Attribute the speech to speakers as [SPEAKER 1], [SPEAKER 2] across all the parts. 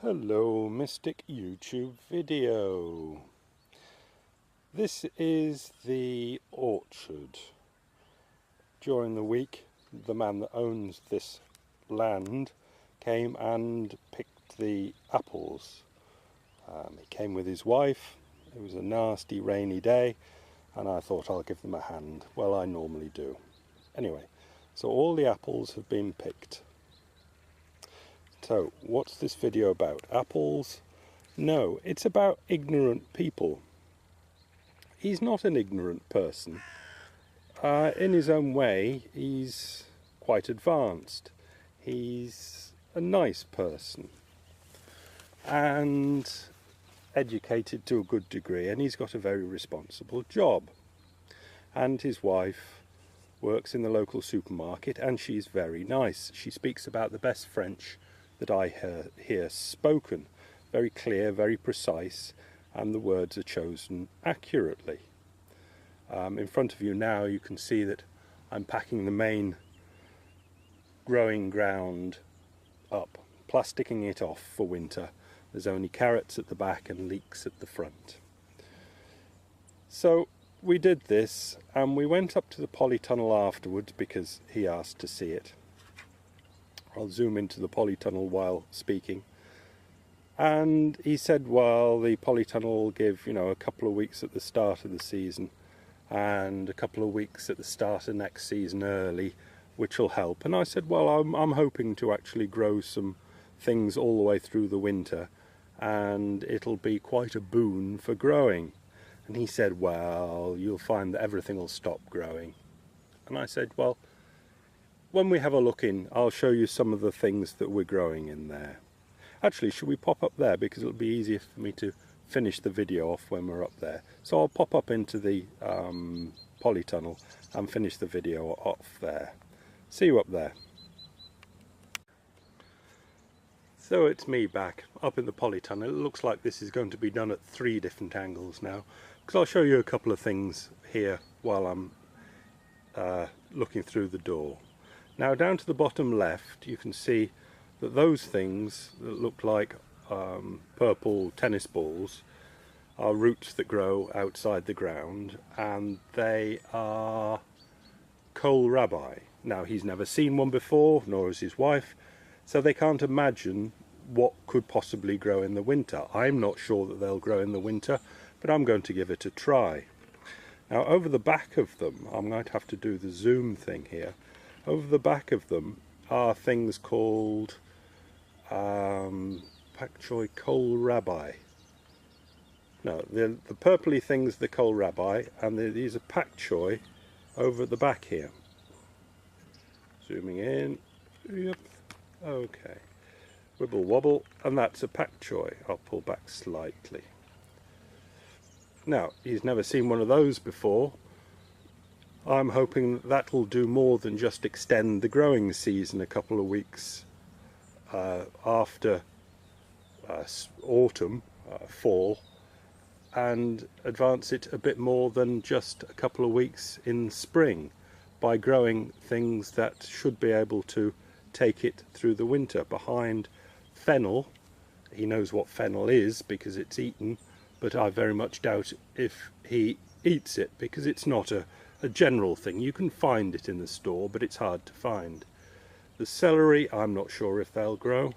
[SPEAKER 1] Hello, Mystic YouTube video. This is the orchard. During the week, the man that owns this land came and picked the apples. He came with his wife. It was a nasty rainy day and I thought I'll give them a hand. Well, I normally do. Anyway, so all the apples have been picked. So, what's this video about? Apples? No, it's about ignorant people. He's not an ignorant person. In his own way, he's quite advanced. He's a nice person and educated to a good degree, and he's got a very responsible job. And his wife works in the local supermarket, and she's very nice. She speaks about the best French that I hear spoken, very clear, very precise, and the words are chosen accurately. In front of you now you can see that I'm packing the main growing ground up, plasticking it off for winter. There's only carrots at the back and leeks at the front. So we did this and we went up to the polytunnel afterwards because he asked to see it. I'll zoom into the polytunnel while speaking. And he said, well, the polytunnel will give, a couple of weeks at the start of the season and a couple of weeks at the start of next season early, which will help. And I said, well, I'm hoping to actually grow some things all the way through the winter, and it'll be quite a boon for growing. And he said, well, you'll find that everything will stop growing. And I said, well, when we have a look in, I'll show you some of the things that we're growing in there. Actually, should we pop up there, because it'll be easier for me to finish the video off when we're up there. So I'll pop up into the polytunnel and finish the video off there. See you up there. So it's me back up in the polytunnel. It looks like this is going to be done at 3 different angles now, because I'll show you a couple of things here while I'm looking through the door. Now down to the bottom left you can see that those things that look like purple tennis balls are roots that grow outside the ground, and they are kohlrabi. Now he's never seen one before, nor has his wife, so they can't imagine what could possibly grow in the winter. I'm not sure that they'll grow in the winter, but I'm going to give it a try. Now over the back of them, I'm going to have to do the zoom thing here. Over the back of them are things called pak choi kohlrabi. No, the purpley things are the kohlrabi, and these are pak choi over at the back here. Zooming in. Yep. Okay. Wibble wobble, and that's a pak choi. I'll pull back slightly. Now, he's never seen one of those before. I'm hoping that'll do more than just extend the growing season a couple of weeks after autumn, fall, and advance it a bit more than just a couple of weeks in spring by growing things that should be able to take it through the winter. Behind fennel, he knows what fennel is because it's eaten, but I very much doubt if he eats it because it's not a general thing. You can find it in the store, but it's hard to find. The celery, I'm not sure if they'll grow,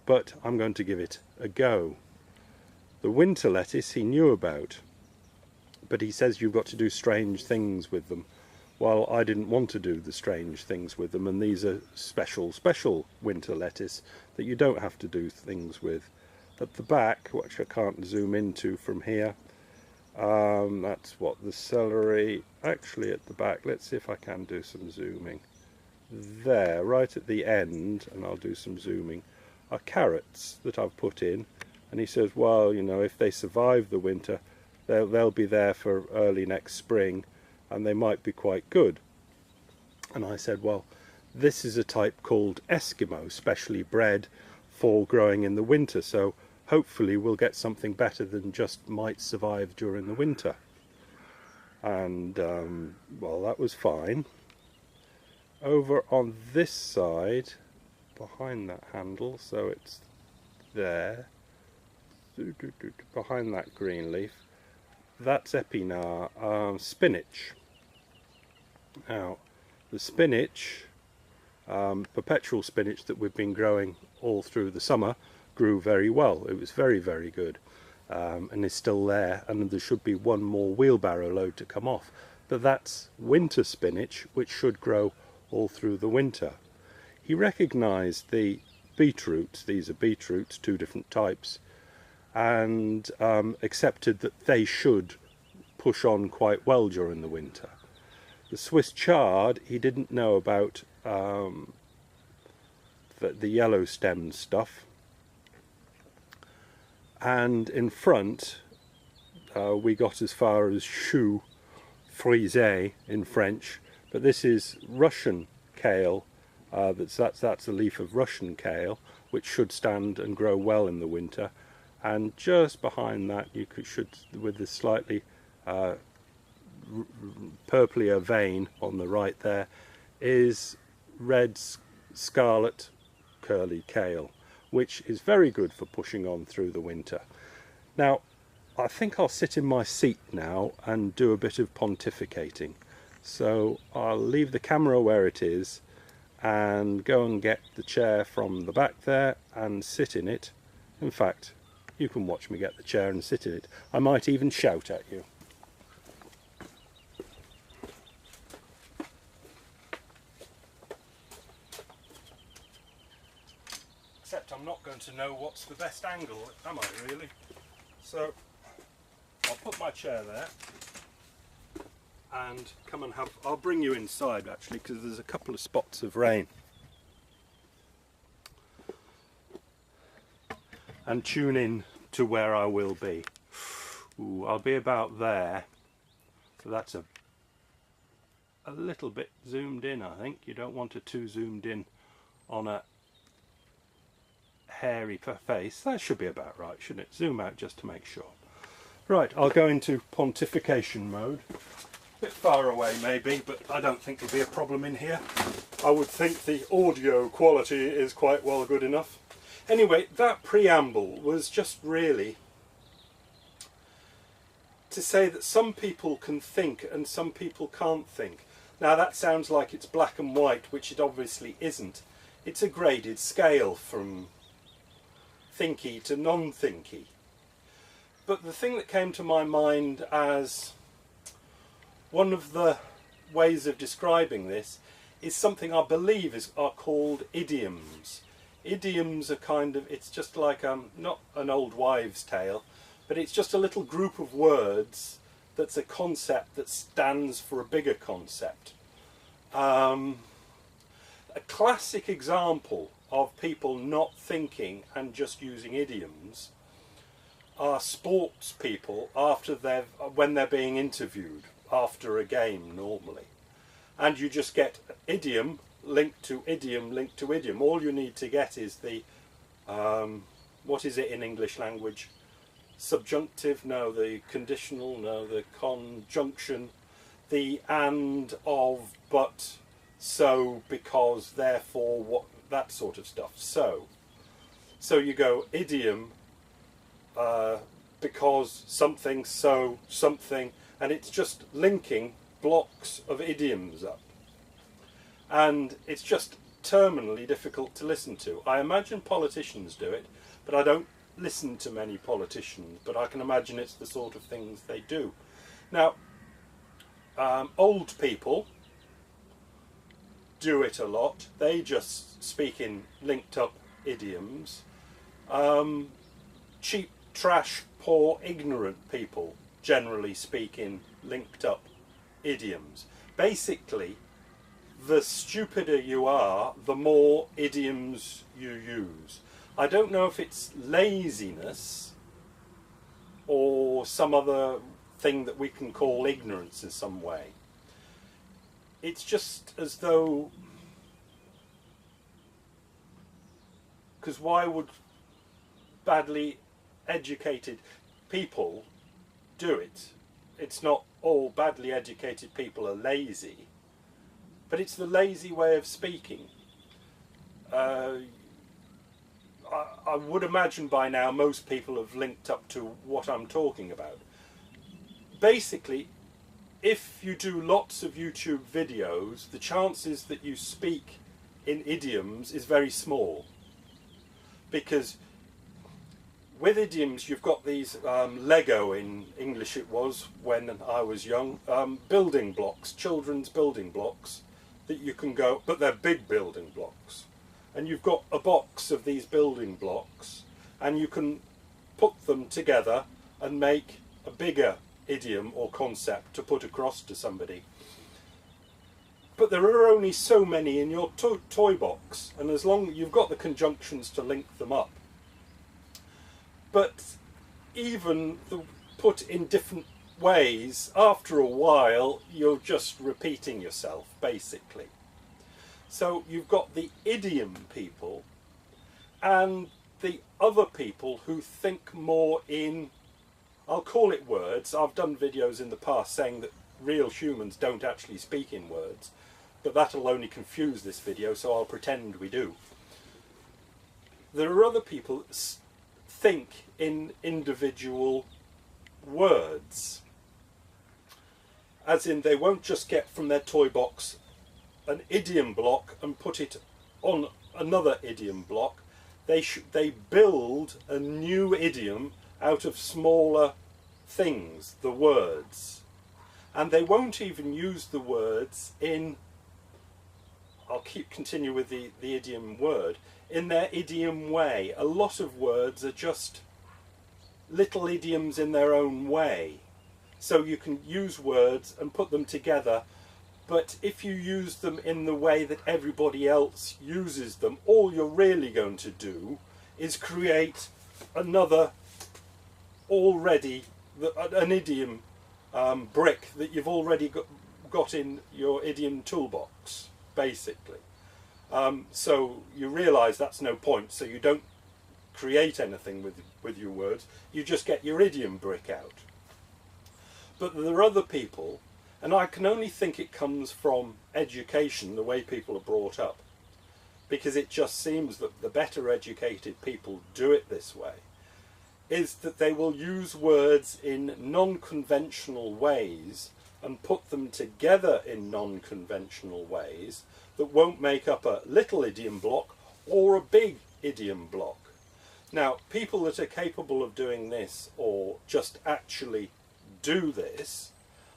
[SPEAKER 1] but I'm going to give it a go. The winter lettuce he knew about, but he says you've got to do strange things with them. Well, I didn't want to do the strange things with them, and these are special winter lettuce that you don't have to do things with. At the back, which I can't zoom into from here, that's what the celery, actually at the back, let's see if I can do some zooming. There, right at the end, and I'll do some zooming, are carrots that I've put in, and he says, well, if they survive the winter, they'll be there for early next spring, and they might be quite good. And I said, well, this is a type called Eskimo, specially bred for growing in the winter, so hopefully we'll get something better than just might survive during the winter. And well, that was fine. Over on this side, behind that handle, so it's there, behind that green leaf, that's epinard, spinach. Now, the spinach, perpetual spinach that we've been growing all through the summer, grew very well. It was very, very good, and is still there, and there should be one more wheelbarrow load to come off. But that's winter spinach, which should grow all through the winter. He recognised the beetroots, these are beetroots, two different types, and accepted that they should push on quite well during the winter. The Swiss chard, he didn't know about the yellow stemmed stuff. And in front, we got as far as chou frisé in French, but this is Russian kale. That's a leaf of Russian kale, which should stand and grow well in the winter. And just behind that, should, with this slightly purplier vein on the right there, is red scarlet curly kale, which is very good for pushing on through the winter. Now, I think I'll sit in my seat now and do a bit of pontificating. So I'll leave the camera where it is and go and get the chair from the back there and sit in it. In fact, you can watch me get the chair and sit in it. I might even shout at you. Except I'm not going to know what's the best angle, am I really? So I'll put my chair there and come and I'll bring you inside actually, because there's a couple of spots of rain. And tune in to where I will be. Ooh, I'll be about there. So that's a little bit zoomed in, I think. You don't want it too zoomed in on a hairy face. That should be about right, shouldn't it? Zoom out just to make sure. Right, I'll go into pontification mode. A bit far away maybe, but I don't think there'll be a problem in here. I would think the audio quality is quite well good enough. Anyway, that preamble was just really to say that some people can think and some people can't think. Now that sounds like it's black and white, which it obviously isn't. It's a graded scale from thinky to non-thinky. But the thing that came to my mind as one of the ways of describing this is something I believe are called idioms. Idioms are kind of, it's just like not an old wives' tale, but it's just a little group of words that's a concept that stands for a bigger concept. A classic example of people not thinking and just using idioms are sports people when they're being interviewed after a game normally, and you just get idiom linked to idiom linked to idiom. All you need to get is the what is it in English language? Subjunctive? No, the conditional? No, the conjunction, the and, of, but, so, because, therefore, what, that sort of stuff. So you go idiom because something, so something, and it's just linking blocks of idioms up. And it's just terminally difficult to listen to. I imagine politicians do it, but I don't listen to many politicians, but I can imagine it's the sort of things they do. Now, old people do it a lot. They just speak in linked up idioms. Cheap, trash, poor, ignorant people generally speak in linked up idioms. Basically, the stupider you are, the more idioms you use. I don't know if it's laziness or some other thing that we can call ignorance in some way. It's just as though, because why would badly educated people do it? It's not all badly educated people are lazy, but it's the lazy way of speaking. I I would imagine by now most people have linked up to what I'm talking about. Basically, if you do lots of YouTube videos, the chances that you speak in idioms is very small. Because with idioms, you've got these Lego, in English it was when I was young, building blocks, children's building blocks that you can go, but they're big building blocks. And you've got a box of these building blocks, and you can put them together and make a bigger idiom or concept to put across to somebody. But there are only so many in your toy box, and as long as you've got the conjunctions to link them up. But even put in different ways, after a while you're just repeating yourself, basically. So you've got the idiom people and the other people who think more in, I'll call it words. I've done videos in the past saying that real humans don't actually speak in words, but that'll only confuse this video, so I'll pretend we do. There are other people that think in individual words, as in they won't just get from their toy box an idiom block and put it on another idiom block. They build a new idiom out of smaller things, the words, and they won't even use the words in, I'll continue with the idiom word, in their idiom way. A lot of words are just little idioms in their own way. So you can use words and put them together, but if you use them in the way that everybody else uses them, all you're really going to do is create another an idiom brick that you've already got in your idiom toolbox, basically. So you realise that's no point, so you don't create anything with your words, you just get your idiom brick out. But there are other people, and I can only think it comes from education, the way people are brought up, because it just seems that the better educated people do it this way, is that they will use words in non-conventional ways and put them together in non-conventional ways that won't make up a little idiom block or a big idiom block. Now, people that are capable of doing this, or just actually do this,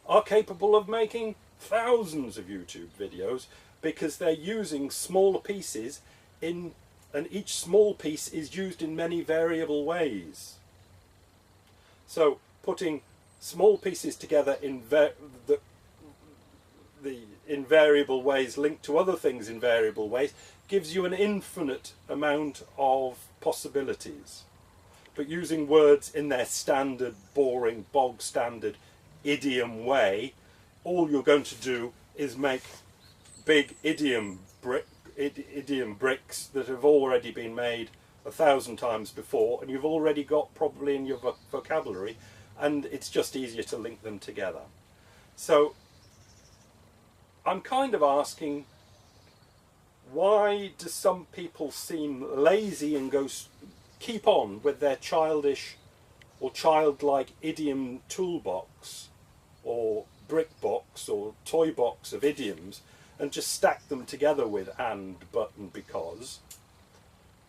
[SPEAKER 1] are capable of making thousands of YouTube videos, because they're using smaller pieces and each small piece is used in many variable ways. So putting small pieces together in in variable ways linked to other things in variable ways gives you an infinite amount of possibilities. But using words in their standard, boring, bog standard idiom way, all you're going to do is make big idiom bricks that have already been made 1,000 times before, and you've already got probably in your vocabulary, and it's just easier to link them together. So I'm kind of asking, why do some people seem lazy and keep on with their childish or childlike idiom toolbox or brick box or toy box of idioms and just stack them together with and, but and because?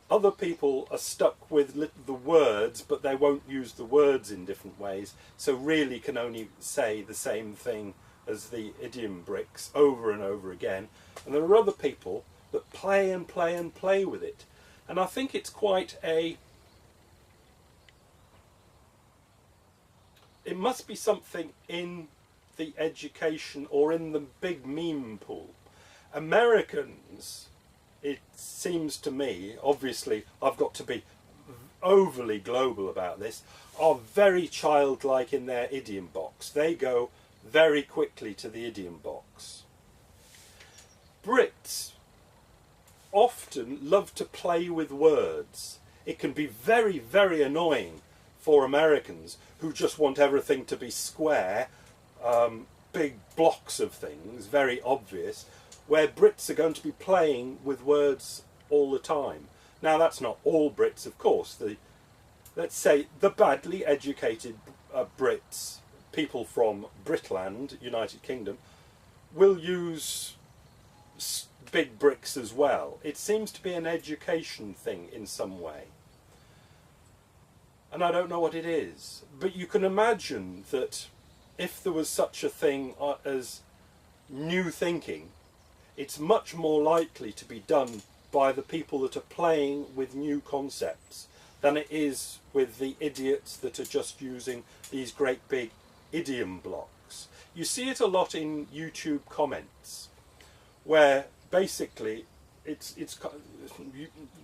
[SPEAKER 1] Other people are stuck with the words, but they won't use the words in different ways, so really can only say the same thing as the idiom bricks over and over again. And there are other people that play and play and play with it. And I think it's quite it must be something in the education or in the big meme pool. Americans, it seems to me, obviously I've got to be overly global about this, are very childlike in their idiom box. They go very quickly to the idiom box. Brits often love to play with words. It can be very, very annoying for Americans who just want everything to be square, big blocks of things, very obvious, where Brits are going to be playing with words all the time. Now that's not all Brits, of course. Let's say the badly educated Brits, people from Britland, United Kingdom, will use big bricks as well. It seems to be an education thing in some way. And I don't know what it is. But you can imagine that if there was such a thing as new thinking, it's much more likely to be done by the people that are playing with new concepts than it is with the idiots that are just using these great big idiom blocks. You see it a lot in YouTube comments, where basically it's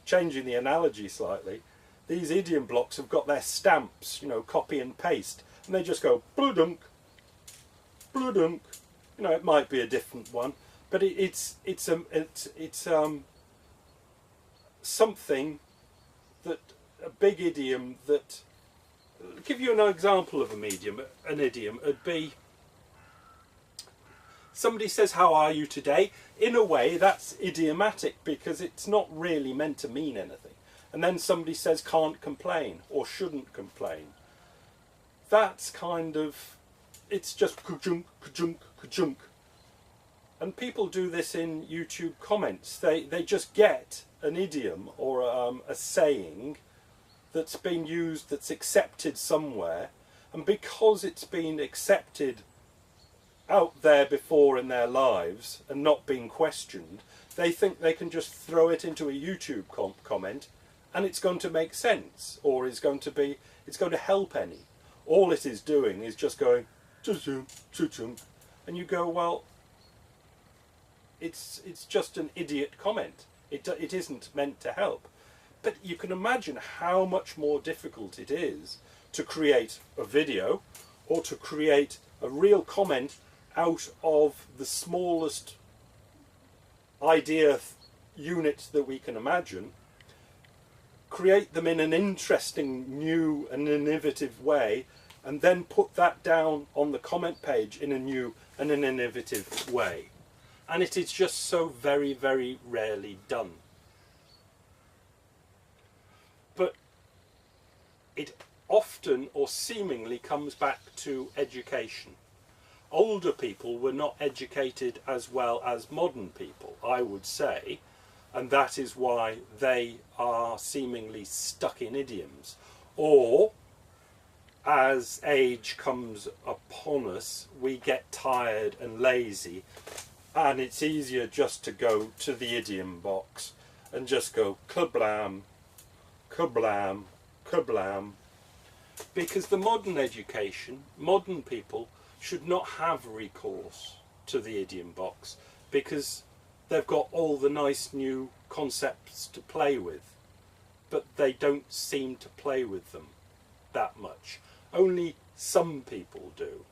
[SPEAKER 1] changing the analogy slightly. These idiom blocks have got their stamps, you know, copy and paste, and they just go bludunk, bludunk. You know, it might be a different one, but it's something that, a big idiom that, I'll give you an example of an idiom would be, somebody says, how are you today? In a way, that's idiomatic because it's not really meant to mean anything. And then somebody says, can't complain or shouldn't complain. That's kind of, it's just ka-junk, ka-junk, ka-junk. And people do this in YouTube comments. They just get an idiom or a saying that's been used, that's accepted somewhere, and because it's been accepted out there before in their lives and not being questioned, they think they can just throw it into a YouTube comment and it's going to make sense, or it's going to help any. All it is doing is just going choo-choo, choo-choo, and you go, well, it's just an idiot comment. It isn't meant to help. But you can imagine how much more difficult it is to create a video or to create a real comment out of the smallest idea unit that we can imagine, create them in an interesting, new and innovative way, and then put that down on the comment page in a new and an innovative way. And it is just so very, very rarely done. But it often or seemingly comes back to education. Older people were not educated as well as modern people, I would say, and that is why they are seemingly stuck in idioms. Or, as age comes upon us, we get tired and lazy, and it's easier just to go to the idiom box and just go kablam, kablam, kablam. Because the modern education, modern people should not have recourse to the idiom box because they've got all the nice new concepts to play with, but they don't seem to play with them that much. Only some people do.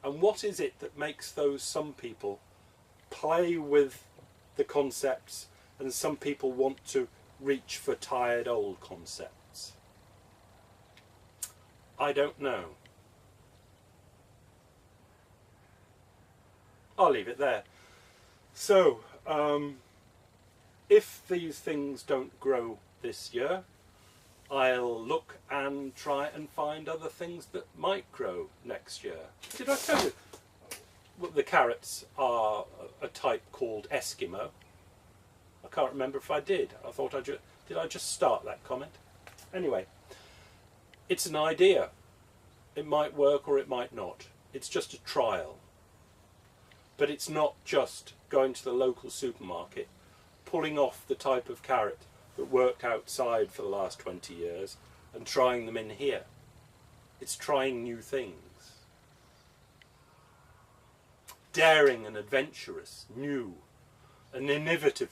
[SPEAKER 1] And what is it that makes those some people play with the concepts and some people want to reach for tired old concepts? I don't know. I'll leave it there. So, if these things don't grow this year, I'll look and try and find other things that might grow next year. Did I tell you the carrots are a type called Eskimo? I can't remember if I did. I thought did I just start that comment? Anyway, it's an idea. It might work or it might not. It's just a trial. But it's not just going to the local supermarket, pulling off the type of carrot that worked outside for the last 20 years and trying them in here. It's trying new things. Daring and adventurous, new and innovative.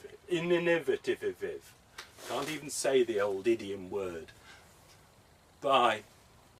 [SPEAKER 1] Can't even say the old idiom word. Bye.